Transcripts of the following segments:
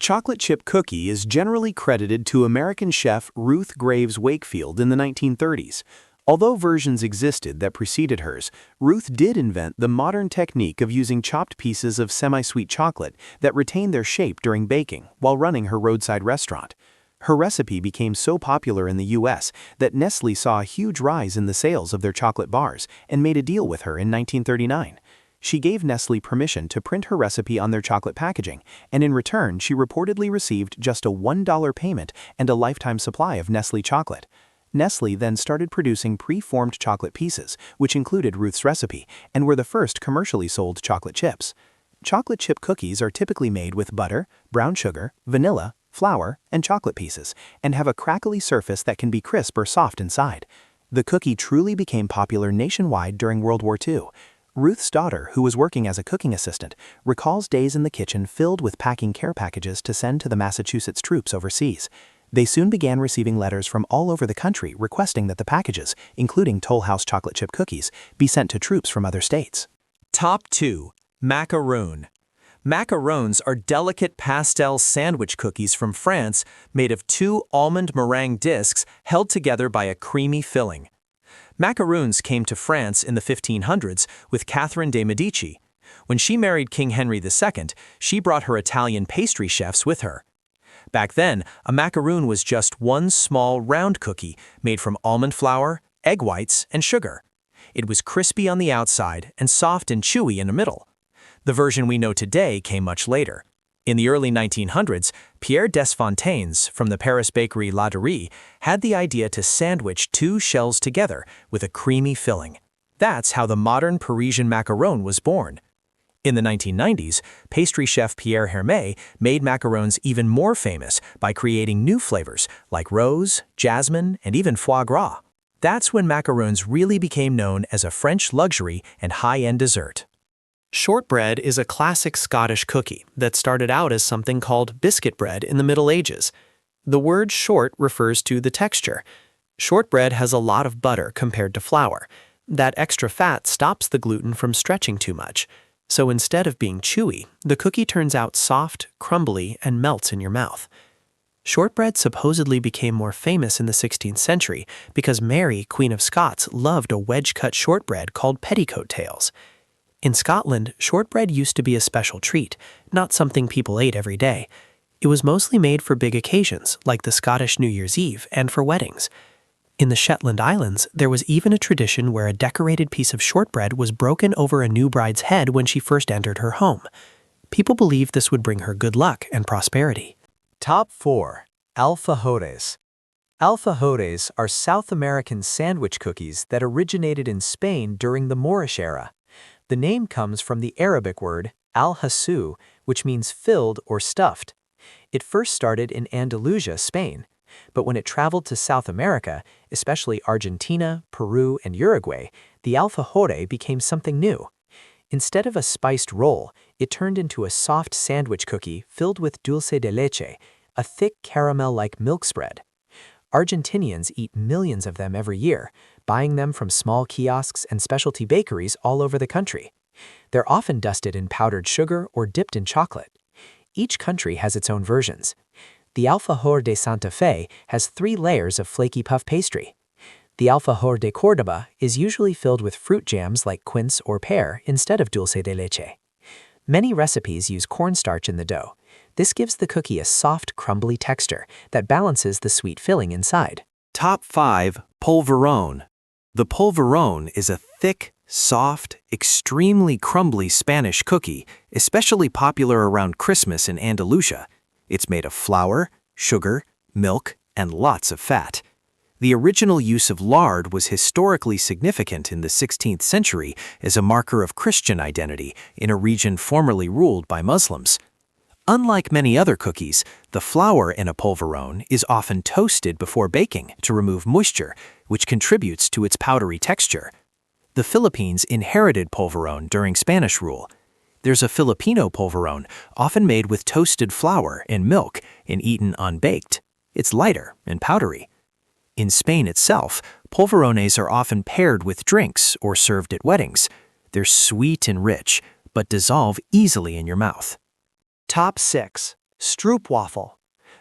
Chocolate chip cookie is generally credited to American chef Ruth Graves Wakefield in the 1930s. Although versions existed that preceded hers, Ruth did invent the modern technique of using chopped pieces of semi-sweet chocolate that retain their shape during baking while running her roadside restaurant. Her recipe became so popular in the US that Nestle saw a huge rise in the sales of their chocolate bars and made a deal with her in 1939. She gave Nestle permission to print her recipe on their chocolate packaging, and in return she reportedly received just a $1 payment and a lifetime supply of Nestle chocolate. Nestle then started producing pre-formed chocolate pieces, which included Ruth's recipe, and were the first commercially sold chocolate chips. Chocolate chip cookies are typically made with butter, brown sugar, vanilla, flour, and chocolate pieces, and have a crackly surface that can be crisp or soft inside. The cookie truly became popular nationwide during World War II. Ruth's daughter, who was working as a cooking assistant, recalls days in the kitchen filled with packing care packages to send to the Massachusetts troops overseas. They soon began receiving letters from all over the country requesting that the packages, including Toll House chocolate chip cookies, be sent to troops from other states. Top 2. Macaron. Macarons are delicate pastel sandwich cookies from France made of 2 almond meringue discs held together by a creamy filling. Macarons came to France in the 1500s with Catherine de' Medici. When she married King Henry II, she brought her Italian pastry chefs with her. Back then, a macaron was just one small round cookie made from almond flour, egg whites, and sugar. It was crispy on the outside and soft and chewy in the middle. The version we know today came much later. In the early 1900s, Pierre Desfontaines from the Paris bakery La Durie had the idea to sandwich 2 shells together with a creamy filling. That's how the modern Parisian macaron was born. In the 1990s, pastry chef Pierre Hermé made macarons even more famous by creating new flavors like rose, jasmine, and even foie gras. That's when macarons really became known as a French luxury and high-end dessert. Shortbread is a classic Scottish cookie that started out as something called biscuit bread in the Middle Ages. The word short refers to the texture. Shortbread has a lot of butter compared to flour. That extra fat stops the gluten from stretching too much. So instead of being chewy, the cookie turns out soft, crumbly, and melts in your mouth. Shortbread supposedly became more famous in the 16th century because Mary, Queen of Scots, loved a wedge-cut shortbread called petticoat tails. In Scotland, shortbread used to be a special treat, not something people ate every day. It was mostly made for big occasions, like the Scottish New Year's Eve, and for weddings. In the Shetland Islands, there was even a tradition where a decorated piece of shortbread was broken over a new bride's head when she first entered her home. People believed this would bring her good luck and prosperity. Top 4. Alfajores. Alfajores are South American sandwich cookies that originated in Spain during the Moorish era. The name comes from the Arabic word al-hasu, which means filled or stuffed. It first started in Andalusia, Spain. But when it traveled to South America, especially Argentina, Peru, and Uruguay, the alfajore became something new. Instead of a spiced roll, it turned into a soft sandwich cookie filled with dulce de leche, a thick caramel-like milk spread. Argentinians eat millions of them every year, buying them from small kiosks and specialty bakeries all over the country. They're often dusted in powdered sugar or dipped in chocolate. Each country has its own versions. The Alfajor de Santa Fe has 3 layers of flaky puff pastry. The Alfajor de Córdoba is usually filled with fruit jams like quince or pear instead of dulce de leche. Many recipes use cornstarch in the dough. This gives the cookie a soft, crumbly texture that balances the sweet filling inside. Top 5. Polvorón. The polvorón is a thick, soft, extremely crumbly Spanish cookie, especially popular around Christmas in Andalusia. It's made of flour, sugar, milk, and lots of fat. The original use of lard was historically significant in the 16th century as a marker of Christian identity in a region formerly ruled by Muslims. Unlike many other cookies, the flour in a polvorón is often toasted before baking to remove moisture, which contributes to its powdery texture. The Philippines inherited polvorón during Spanish rule. There's a Filipino polvorón, often made with toasted flour and milk and eaten unbaked. It's lighter and powdery. In Spain itself, polvorones are often paired with drinks or served at weddings. They're sweet and rich, but dissolve easily in your mouth. Top 6. Stroopwafel.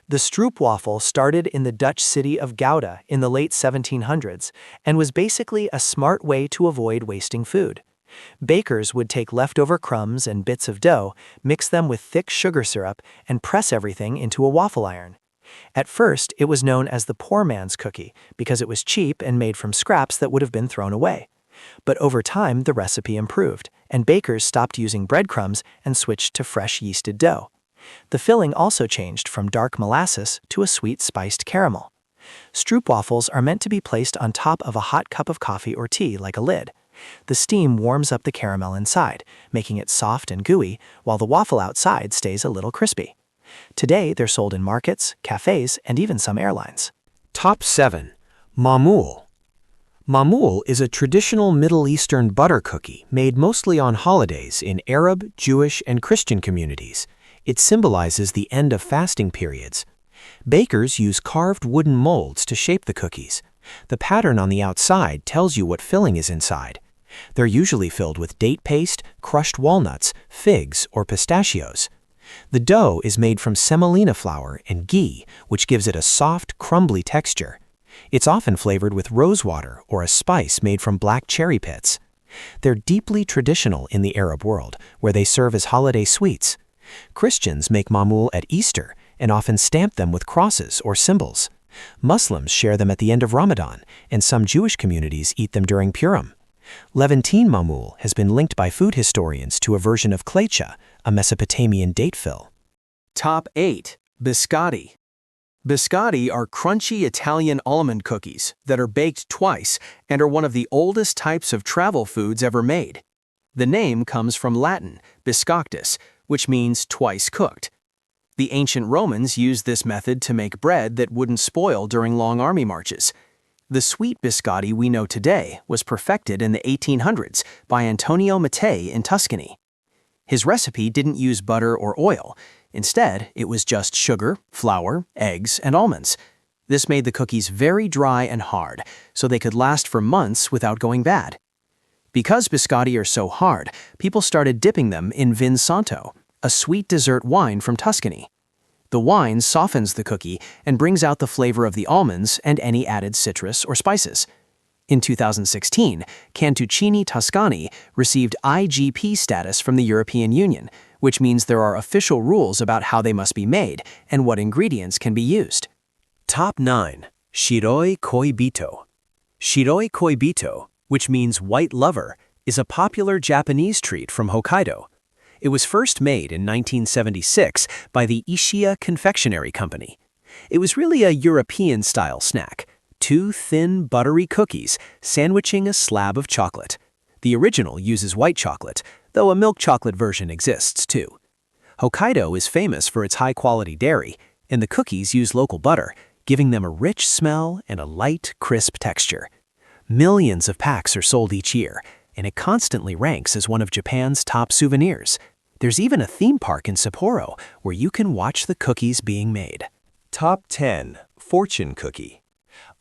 The stroopwafel started in the Dutch city of Gouda in the late 1700s and was basically a smart way to avoid wasting food. Bakers would take leftover crumbs and bits of dough, mix them with thick sugar syrup, and press everything into a waffle iron. At first, it was known as the poor man's cookie because it was cheap and made from scraps that would have been thrown away. But over time, the recipe improved, and bakers stopped using breadcrumbs and switched to fresh yeasted dough. The filling also changed from dark molasses to a sweet spiced caramel. Stroopwafels are meant to be placed on top of a hot cup of coffee or tea like a lid. The steam warms up the caramel inside, making it soft and gooey, while the waffle outside stays a little crispy. Today, they're sold in markets, cafes, and even some airlines. Top 7. Mamoul. Mamoul is a traditional Middle Eastern butter cookie made mostly on holidays in Arab, Jewish, and Christian communities. It symbolizes the end of fasting periods. Bakers use carved wooden molds to shape the cookies. The pattern on the outside tells you what filling is inside. They're usually filled with date paste, crushed walnuts, figs, or pistachios. The dough is made from semolina flour and ghee, which gives it a soft, crumbly texture. It's often flavored with rosewater or a spice made from black cherry pits. They're deeply traditional in the Arab world, where they serve as holiday sweets. Christians make mamoul at Easter and often stamp them with crosses or symbols. Muslims share them at the end of Ramadan, and some Jewish communities eat them during Purim. Levantine mamoul has been linked by food historians to a version of klecha, a Mesopotamian date fill. Top 8. Biscotti. Biscotti are crunchy Italian almond cookies that are baked twice and are one of the oldest types of travel foods ever made. The name comes from Latin, biscoctus, which means twice cooked. The ancient Romans used this method to make bread that wouldn't spoil during long army marches. The sweet biscotti we know today was perfected in the 1800s by Antonio Mattei in Tuscany. His recipe didn't use butter or oil. Instead, it was just sugar, flour, eggs, and almonds. This made the cookies very dry and hard, so they could last for months without going bad. Because biscotti are so hard, people started dipping them in vin santo, a sweet dessert wine from Tuscany. The wine softens the cookie and brings out the flavor of the almonds and any added citrus or spices. In 2016, Cantuccini Toscani received IGP status from the European Union, which means there are official rules about how they must be made and what ingredients can be used. Top 9. Shiroi koibito. Shiroi koibito, which means white lover, is a popular Japanese treat from Hokkaido. It was first made in 1976 by the Ishiya Confectionery Company. It was really a European-style snack, 2 thin, buttery cookies sandwiching a slab of chocolate. The original uses white chocolate, though a milk chocolate version exists too. Hokkaido is famous for its high-quality dairy, and the cookies use local butter, giving them a rich smell and a light, crisp texture. Millions of packs are sold each year, and it constantly ranks as one of Japan's top souvenirs. There's even a theme park in Sapporo where you can watch the cookies being made. Top 10. Fortune cookie.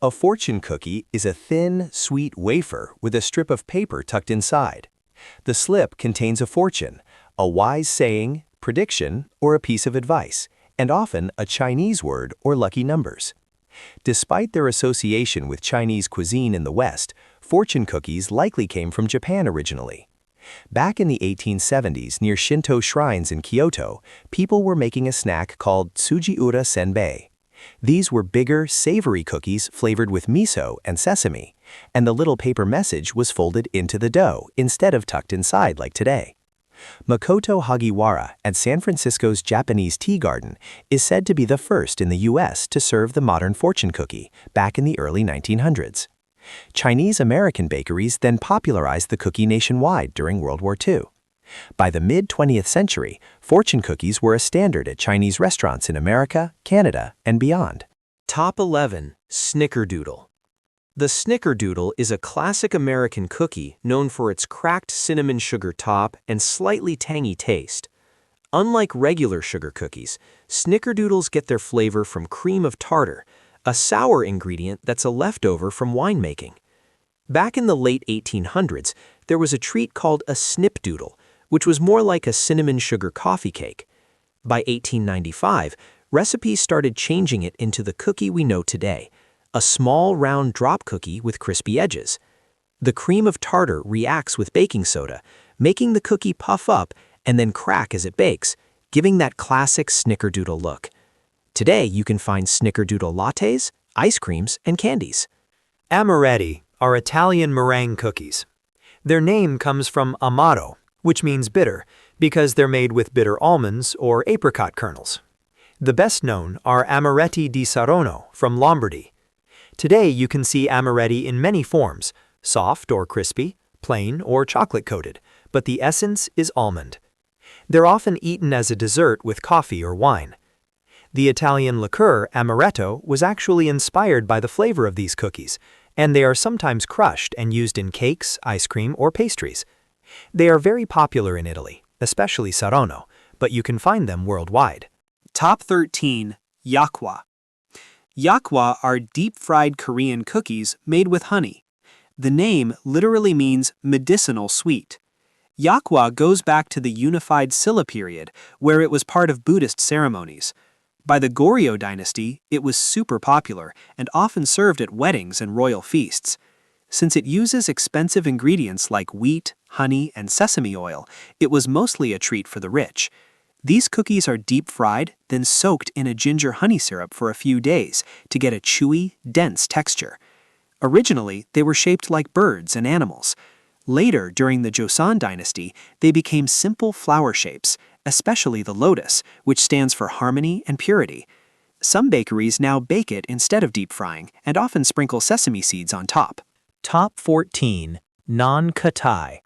A fortune cookie is a thin, sweet wafer with a strip of paper tucked inside. The slip contains a fortune, a wise saying, prediction, or a piece of advice, and often a Chinese word or lucky numbers. Despite their association with Chinese cuisine in the West, fortune cookies likely came from Japan originally. Back in the 1870s near Shinto shrines in Kyoto, people were making a snack called tsujiura senbei. These were bigger, savory cookies flavored with miso and sesame, and the little paper message was folded into the dough instead of tucked inside like today. Makoto Hagiwara at San Francisco's Japanese Tea Garden is said to be the first in the U.S. to serve the modern fortune cookie back in the early 1900s. Chinese-American bakeries then popularized the cookie nationwide during World War II. By the mid-20th century, fortune cookies were a standard at Chinese restaurants in America, Canada, and beyond. Top 11. Snickerdoodle. The snickerdoodle is a classic American cookie known for its cracked cinnamon sugar top and slightly tangy taste. Unlike regular sugar cookies, snickerdoodles get their flavor from cream of tartar, a sour ingredient that's a leftover from winemaking. Back in the late 1800s, there was a treat called a snipdoodle, which was more like a cinnamon sugar coffee cake. By 1895, recipes started changing it into the cookie we know today, a small round drop cookie with crispy edges. The cream of tartar reacts with baking soda, making the cookie puff up and then crack as it bakes, giving that classic snickerdoodle look. Today, you can find snickerdoodle lattes, ice creams, and candies. Amaretti are Italian meringue cookies. Their name comes from amaro, which means bitter, because they're made with bitter almonds or apricot kernels. The best known are Amaretti di Saronno from Lombardy. Today you can see amaretti in many forms, soft or crispy, plain or chocolate-coated, but the essence is almond. They're often eaten as a dessert with coffee or wine. The Italian liqueur amaretto was actually inspired by the flavor of these cookies, and they are sometimes crushed and used in cakes, ice cream, or pastries. They are very popular in Italy, especially Saronno, but you can find them worldwide. Top 13. Yakwa. Yakwa are deep-fried Korean cookies made with honey. The name literally means medicinal sweet. Yakwa goes back to the unified Silla period, where it was part of Buddhist ceremonies. By the Goryeo dynasty, it was super popular and often served at weddings and royal feasts. Since it uses expensive ingredients like wheat, honey, and sesame oil, it was mostly a treat for the rich. These cookies are deep-fried, then soaked in a ginger honey syrup for a few days to get a chewy, dense texture. Originally, they were shaped like birds and animals. Later, during the Joseon dynasty, they became simple flower shapes, especially the lotus, which stands for harmony and purity. Some bakeries now bake it instead of deep frying and often sprinkle sesame seeds on top. Top 14. Non-Katai.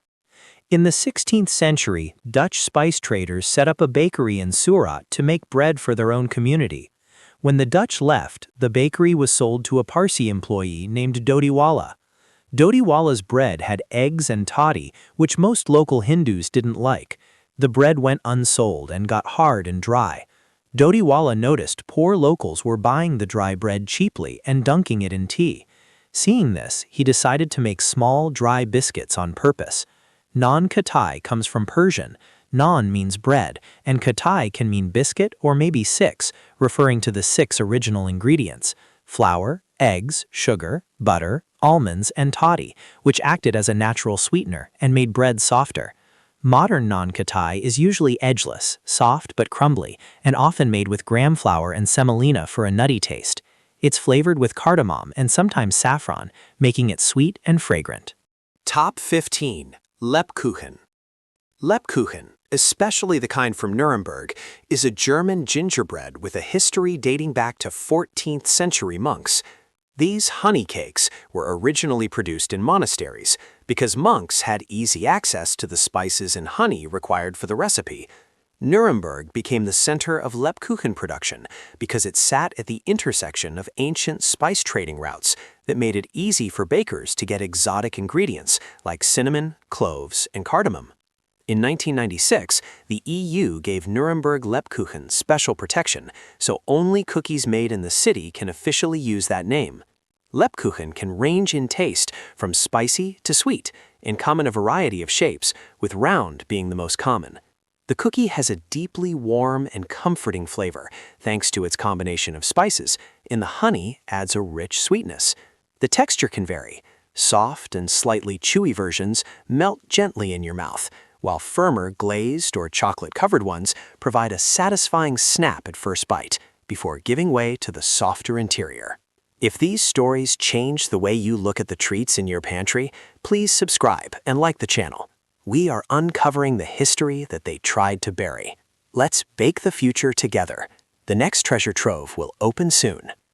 In the 16th century, Dutch spice traders set up a bakery in Surat to make bread for their own community. When the Dutch left, the bakery was sold to a Parsi employee named Dodiwala. Dodiwala's bread had eggs and toddy, which most local Hindus didn't like. The bread went unsold and got hard and dry. Dodiwala noticed poor locals were buying the dry bread cheaply and dunking it in tea. Seeing this, he decided to make small, dry biscuits on purpose. Non-Katai comes from Persian. Non means bread, and Katai can mean biscuit or maybe six, referring to the 6 original ingredients: flour, eggs, sugar, butter, almonds, and toddy, which acted as a natural sweetener and made bread softer. Modern non-Katai is usually edgeless, soft but crumbly, and often made with gram flour and semolina for a nutty taste. It's flavored with cardamom and sometimes saffron, making it sweet and fragrant. Top 15. Lebkuchen. Lebkuchen, especially the kind from Nuremberg, is a German gingerbread with a history dating back to 14th century monks. These honey cakes were originally produced in monasteries because monks had easy access to the spices and honey required for the recipe. Nuremberg became the center of Lebkuchen production because it sat at the intersection of ancient spice trading routes that made it easy for bakers to get exotic ingredients like cinnamon, cloves, and cardamom. In 1996, the EU gave Nuremberg Lebkuchen special protection, so only cookies made in the city can officially use that name. Lebkuchen can range in taste from spicy to sweet and come in a variety of shapes, with round being the most common. The cookie has a deeply warm and comforting flavor thanks to its combination of spices, and the honey adds a rich sweetness. The texture can vary. Soft and slightly chewy versions melt gently in your mouth, while firmer glazed or chocolate-covered ones provide a satisfying snap at first bite before giving way to the softer interior. If these stories change the way you look at the treats in your pantry, please subscribe and like the channel. We are uncovering the history that they tried to bury. Let's bake the future together. The next treasure trove will open soon.